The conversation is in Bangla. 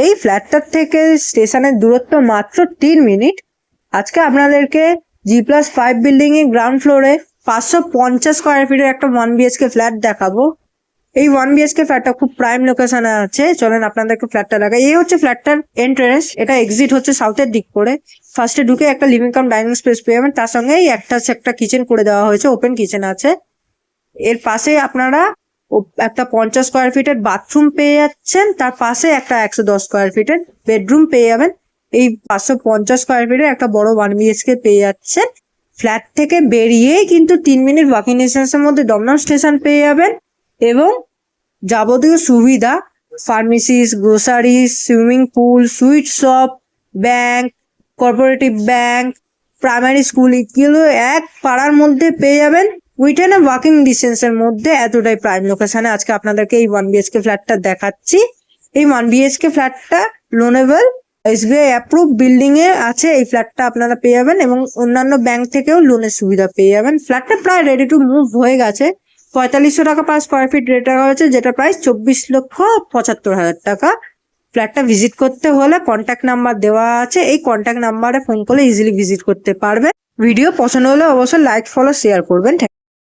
এই ফ্ল্যাটটার থেকে স্টেশনের দূরত্ব মাত্র 3 মিনিট। আজকে আপনাদেরকে G+5 বিল্ডিং এর গ্রাউন্ড ফ্লোরে 550 স্কোয়ার ফিটের একটা 1 BHK ফ্ল্যাট দেখাবো। এই 1 BHK ফ্ল্যাটটা খুব প্রাইম লোকেশনে আছে। চলেন আপনাদেরকে ফ্ল্যাটটা দেখাই। এই হচ্ছে ফ্ল্যাটটার এন্ট্রেন্স, এটা এক্সিট হচ্ছে সাউথের দিক করে। ফার্স্টে ঢুকে একটা লিভিং কাম ডাইনিং স্পেস পেয়ে যাবেন, তার সঙ্গে একটা কিচেন করে দেওয়া হয়েছে, ওপেন কিচেন আছে। এর পাশে আপনারা একটা 50 স্কোয়ার ফিটের বাথরুম পেয়ে যাচ্ছেন, তার পাশে একটা 110 স্কোয়ার ফিটের বেডরুম পেয়ে যাবেন। এই 550 স্কোয়ার ফিটের একটা বড় 1 BHK পেয়ে যাচ্ছেন। ফ্ল্যাট থেকে বেরিয়েই কিন্তু 3 মিনিট ওয়াকিং ডিস্টেন্সের মধ্যে দমদম স্টেশন পেয়ে যাবেন এবং যাবতীয় সুবিধা pharmacies, grocery, swimming pool, sweet shop, bank, cooperative bank, primary school এগুলো এক পাড়ার মধ্যে পেয়ে যাবেন উইথিন এ ওয়াকিং ডিস্টেন্সের মধ্যে। এতটাই প্রাইম লোকেশনে আজকে আপনাদেরকে এই 1 BHK ফ্ল্যাটটা দেখাচ্ছি। এই 1 BHK ফ্ল্যাটটা লোনেবল, SBI অ্যাপ্রুভ বিল্ডিং এ আছে। এই ফ্ল্যাটটা আপনারা পেয়ে যাবেন এবং অন্যান্য ব্যাংক থেকেও লোনের সুবিধা পেয়ে যাবেন। ফ্ল্যাটটা প্রায় রেডি টু মুভ হয়ে গেছে। 4500 টাকা পার স্কোয়ার ফিট রেট রাখা হয়েছে, যেটা প্রাইস 24,75,000 টাকা। ফ্ল্যাটটা ভিজিট করতে হলে কন্ট্যাক্ট নাম্বার দেওয়া আছে, এই কন্ট্যাক্ট নাম্বারে ফোন করলে ইজিলি ভিজিট করতে পারবে। ভিডিও পছন্দ হলে অবশ্যই লাইক, ফলো, শেয়ার করবেন।